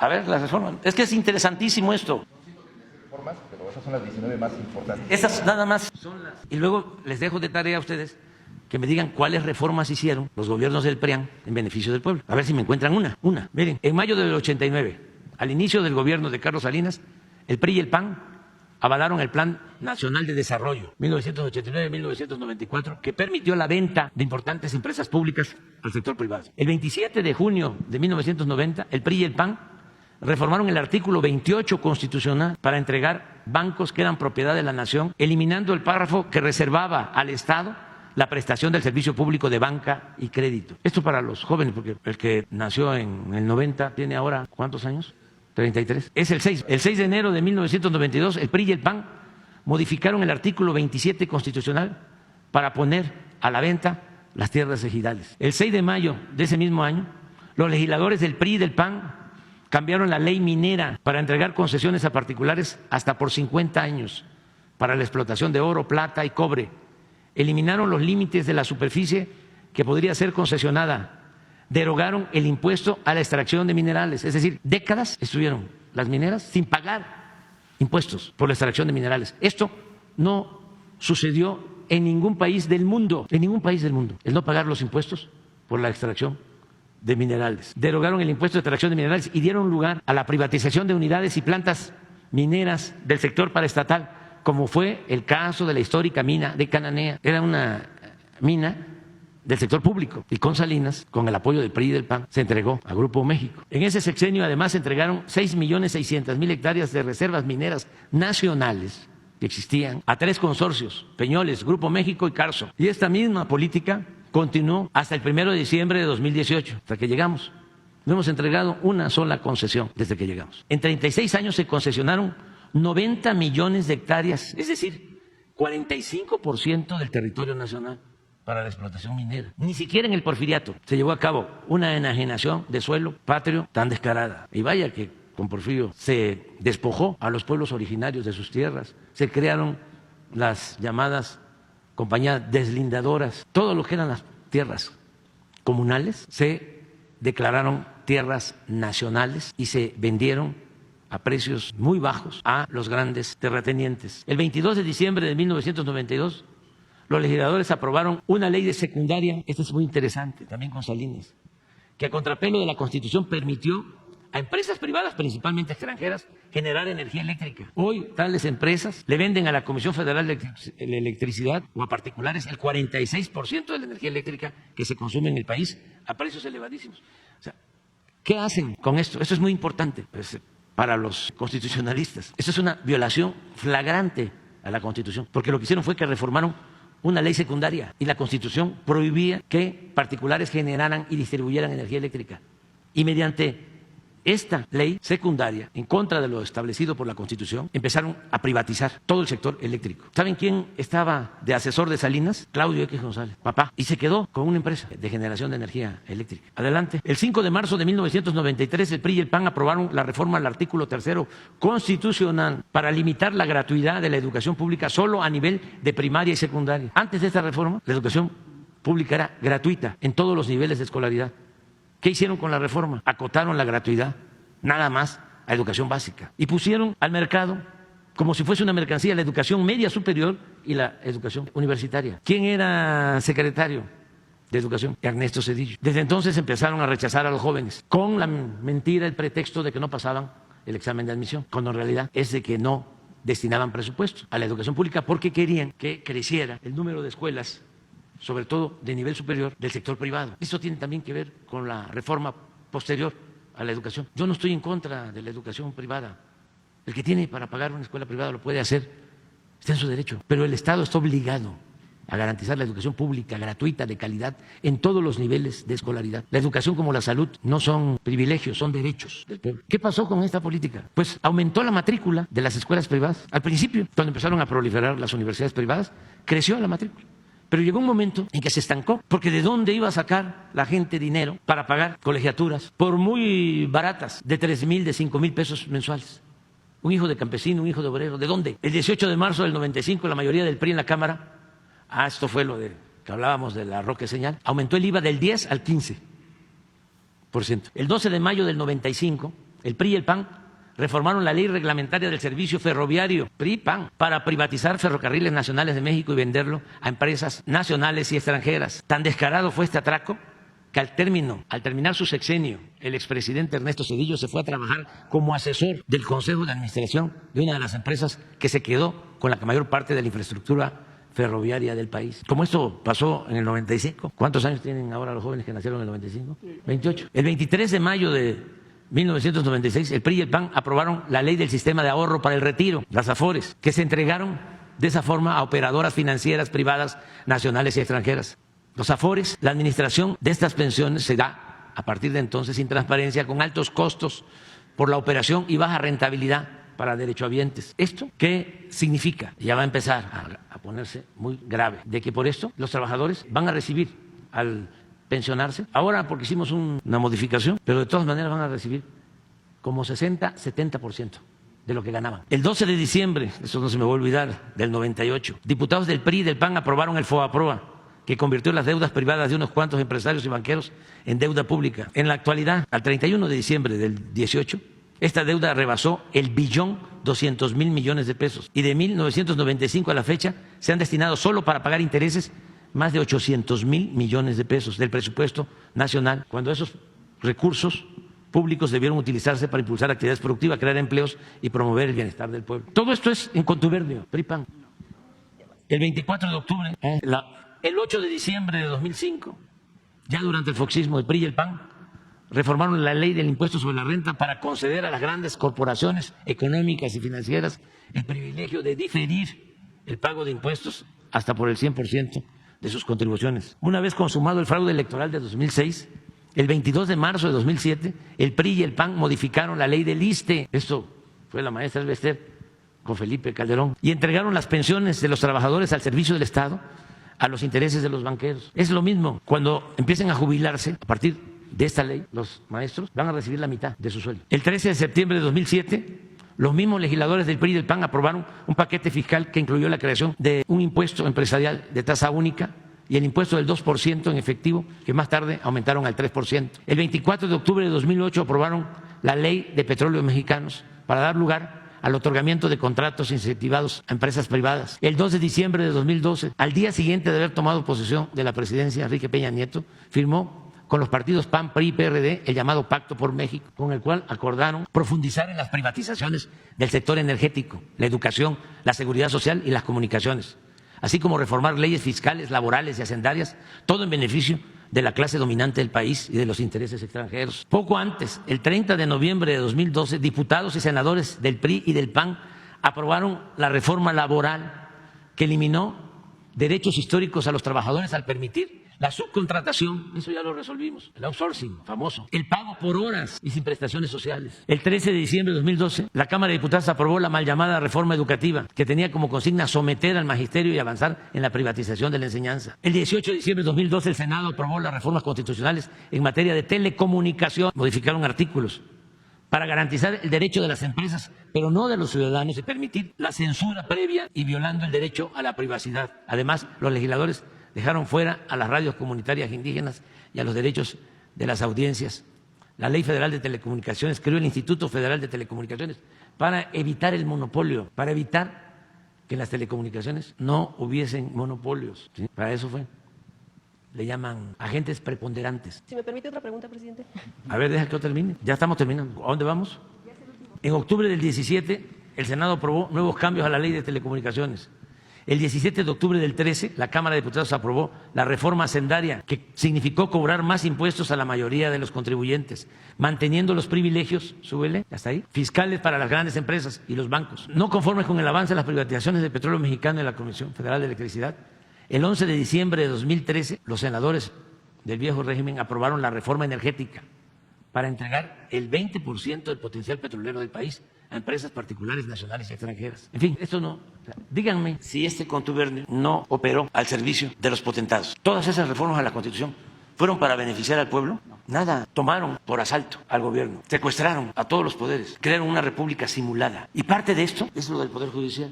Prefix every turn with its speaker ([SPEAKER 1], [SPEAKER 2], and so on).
[SPEAKER 1] A ver, las reformas. Es que es interesantísimo esto.
[SPEAKER 2] Reformas, pero esas son las 19 más importantes.
[SPEAKER 1] Esas nada más son las. Y luego les dejo de tarea a ustedes que me digan cuáles reformas hicieron los gobiernos del PRIAN en beneficio del pueblo. A ver si me encuentran una. Miren, en mayo del 89, al inicio del gobierno de Carlos Salinas, el PRI y el PAN avalaron el Plan Nacional de Desarrollo 1989-1994, que permitió la venta de importantes empresas públicas al sector privado. El 27 de junio de 1990, el PRI y el PAN reformaron el artículo 28 constitucional para entregar bancos que eran propiedad de la nación, eliminando el párrafo que reservaba al Estado la prestación del servicio público de banca y crédito. Esto para los jóvenes, porque el que nació en el 90 tiene ahora, ¿cuántos años? 33. Es el 6. El 6 de enero de 1992, el PRI y el PAN modificaron el artículo 27 constitucional para poner a la venta las tierras ejidales. El 6 de mayo de ese mismo año, los legisladores del PRI y del PAN cambiaron la ley minera para entregar concesiones a particulares hasta por 50 años para la explotación de oro, plata y cobre. Eliminaron los límites de la superficie que podría ser concesionada. Derogaron el impuesto a la extracción de minerales. Es decir, décadas estuvieron las mineras sin pagar impuestos por la extracción de minerales. Esto no sucedió en ningún país del mundo, el no pagar los impuestos por la extracción de minerales. Derogaron el impuesto de extracción de minerales y dieron lugar a la privatización de unidades y plantas mineras del sector paraestatal, como fue el caso de la histórica mina de Cananea. Era una mina del sector público y con Salinas, con el apoyo del PRI y del PAN, se entregó a Grupo México. En ese sexenio además se entregaron 6.600.000 hectáreas de reservas mineras nacionales que existían a 3 consorcios, Peñoles, Grupo México y Carso. Y esta misma política continuó hasta el 1 de diciembre de 2018, hasta que llegamos. No hemos entregado una sola concesión desde que llegamos. En 36 años se concesionaron 90 millones de hectáreas, es decir, 45% del territorio nacional para la explotación minera. Ni siquiera en el Porfiriato se llevó a cabo una enajenación de suelo patrio tan descarada. Y vaya que con Porfirio se despojó a los pueblos originarios de sus tierras, se crearon las llamadas compañías deslindadoras, todo lo que eran las tierras comunales se declararon tierras nacionales y se vendieron a precios muy bajos a los grandes terratenientes. El 22 de diciembre de 1992, los legisladores aprobaron una ley de secundaria, esta es muy interesante, también con Salinas, que a contrapelo de la Constitución permitió a empresas privadas, principalmente extranjeras, generar energía eléctrica. Hoy tales empresas le venden a la Comisión Federal de Electricidad o a particulares el 46% de la energía eléctrica que se consume en el país a precios elevadísimos. O sea, ¿qué hacen con esto? Esto es muy importante para los constitucionalistas. Esto es una violación flagrante a la Constitución, porque lo que hicieron fue que reformaron una ley secundaria y la Constitución prohibía que particulares generaran y distribuyeran energía eléctrica. Y mediante esta ley secundaria, en contra de lo establecido por la Constitución, empezaron a privatizar todo el sector eléctrico. ¿Saben quién estaba de asesor de Salinas? Claudio X González, papá, y se quedó con una empresa de generación de energía eléctrica. Adelante. El 5 de marzo de 1993, el PRI y el PAN aprobaron la reforma al artículo 3 constitucional para limitar la gratuidad de la educación pública solo a nivel de primaria y secundaria. Antes de esta reforma, la educación pública era gratuita en todos los niveles de escolaridad. ¿Qué hicieron con la reforma? Acotaron la gratuidad, nada más, a educación básica. Y pusieron al mercado, como si fuese una mercancía, la educación media superior y la educación universitaria. ¿Quién era secretario de Educación? Ernesto Zedillo. Desde entonces empezaron a rechazar a los jóvenes, con la mentira, el pretexto de que no pasaban el examen de admisión, cuando en realidad es de que no destinaban presupuesto a la educación pública porque querían que creciera el número de escuelas, sobre todo de nivel superior, del sector privado. Esto tiene también que ver con la reforma posterior a la educación. Yo no estoy en contra de la educación privada. El que tiene para pagar una escuela privada lo puede hacer, está en su derecho. Pero el Estado está obligado a garantizar la educación pública, gratuita, de calidad, en todos los niveles de escolaridad. La educación como la salud no son privilegios, son derechos del pueblo. ¿Qué pasó con esta política? Pues aumentó la matrícula de las escuelas privadas. Al principio, cuando empezaron a proliferar las universidades privadas, creció la matrícula. Pero llegó un momento en que se estancó, porque ¿de dónde iba a sacar la gente dinero para pagar colegiaturas por muy baratas, de 3,000, de 5,000 pesos mensuales? Un hijo de campesino, un hijo de obrero, ¿de dónde? El 18 de marzo del 95, la mayoría del PRI en la Cámara, esto fue lo de que hablábamos de la Roque Señal, aumentó el IVA del 10 al 15%. El 12 de mayo del 95, el PRI y el PAN reformaron la ley reglamentaria del servicio ferroviario, PRI-PAN, para privatizar Ferrocarriles Nacionales de México y venderlo a empresas nacionales y extranjeras. Tan descarado fue este atraco que al terminar su sexenio, el expresidente Ernesto Zedillo se fue a trabajar como asesor del Consejo de Administración de una de las empresas que se quedó con la mayor parte de la infraestructura ferroviaria del país. Como esto pasó en el 95. ¿Cuántos años tienen ahora los jóvenes que nacieron en el 95? 28. El 23 de mayo de 1996, el PRI y el PAN aprobaron la ley del sistema de ahorro para el retiro, las AFORES, que se entregaron de esa forma a operadoras financieras privadas nacionales y extranjeras. Los AFORES, la administración de estas pensiones se da a partir de entonces sin transparencia, con altos costos por la operación y baja rentabilidad para derechohabientes. ¿Esto qué significa? Ya va a empezar a ponerse muy grave, de que por esto los trabajadores van a recibir al pensionarse, ahora porque hicimos una modificación, pero de todas maneras van a recibir como 60-70% de lo que ganaban. El 12 de diciembre, eso no se me va a olvidar, del 98, diputados del PRI y del PAN aprobaron el FOBAPROA, que convirtió las deudas privadas de unos cuantos empresarios y banqueros en deuda pública. En la actualidad, al 31 de diciembre del 18, esta deuda rebasó el 1.200.000 millones de pesos y de 1995 a la fecha se han destinado solo para pagar intereses más de 800.000 millones de pesos del presupuesto nacional, cuando esos recursos públicos debieron utilizarse para impulsar actividades productivas, crear empleos y promover el bienestar del pueblo. Todo esto es en contubernio, PRI-PAN. El 24 de octubre, el 8 de diciembre de 2005, ya durante el foxismo, el PRI y el PAN reformaron la ley del impuesto sobre la renta para conceder a las grandes corporaciones económicas y financieras el privilegio de diferir el pago de impuestos hasta por el 100% de sus contribuciones. Una vez consumado el fraude electoral de 2006, el 22 de marzo de 2007, el PRI y el PAN modificaron la ley del ISSSTE, esto fue la maestra Elbester con Felipe Calderón, y entregaron las pensiones de los trabajadores al servicio del Estado a los intereses de los banqueros. Es lo mismo, cuando empiecen a jubilarse, a partir de esta ley, los maestros van a recibir la mitad de su sueldo. El 13 de septiembre de 2007, los mismos legisladores del PRI y del PAN aprobaron un paquete fiscal que incluyó la creación de un impuesto empresarial de tasa única y el impuesto del 2% en efectivo, que más tarde aumentaron al 3%. El 24 de octubre de 2008 aprobaron la Ley de Petróleos Mexicanos para dar lugar al otorgamiento de contratos incentivados a empresas privadas. El 2 de diciembre de 2012, al día siguiente de haber tomado posesión de la presidencia, Enrique Peña Nieto firmó con los partidos PAN, PRI y PRD el llamado Pacto por México, con el cual acordaron profundizar en las privatizaciones del sector energético, la educación, la seguridad social y las comunicaciones, así como reformar leyes fiscales, laborales y hacendarias, todo en beneficio de la clase dominante del país y de los intereses extranjeros. Poco antes, el 30 de noviembre de 2012, diputados y senadores del PRI y del PAN aprobaron la reforma laboral que eliminó derechos históricos a los trabajadores al permitir la subcontratación, eso ya lo resolvimos, el outsourcing famoso, el pago por horas y sin prestaciones sociales. El 13 de diciembre de 2012, la Cámara de Diputados aprobó la mal llamada reforma educativa, que tenía como consigna someter al magisterio y avanzar en la privatización de la enseñanza. El 18 de diciembre de 2012, el Senado aprobó las reformas constitucionales en materia de telecomunicación, modificaron artículos para garantizar el derecho de las empresas, pero no de los ciudadanos, y permitir la censura previa y violando el derecho a la privacidad. Además, los legisladores dejaron fuera a las radios comunitarias indígenas y a los derechos de las audiencias. La Ley Federal de Telecomunicaciones creó el Instituto Federal de Telecomunicaciones para evitar el monopolio, para evitar que en las telecomunicaciones no hubiesen monopolios. ¿Sí? Para eso fue. Le llaman agentes preponderantes.
[SPEAKER 3] Si me permite otra pregunta, presidente.
[SPEAKER 1] A ver, deja que yo termine. Ya estamos terminando. ¿A dónde vamos? En octubre del 17, el Senado aprobó nuevos cambios a la Ley de Telecomunicaciones. El 17 de octubre del 13, la Cámara de Diputados aprobó la reforma hacendaria, que significó cobrar más impuestos a la mayoría de los contribuyentes, manteniendo los privilegios, súbele, hasta ahí, fiscales para las grandes empresas y los bancos. No conformes con el avance de las privatizaciones del petróleo mexicano y la Comisión Federal de Electricidad, el 11 de diciembre de 2013, los senadores del viejo régimen aprobaron la reforma energética para entregar el 20% del potencial petrolero del país a empresas particulares, nacionales y extranjeras. En fin, esto no. Díganme si este contubernio no operó al servicio de los potentados. Todas esas reformas a la Constitución fueron para beneficiar al pueblo. Nada. Tomaron por asalto al gobierno, secuestraron a todos los poderes, crearon una república simulada. Y parte de esto es lo del Poder Judicial.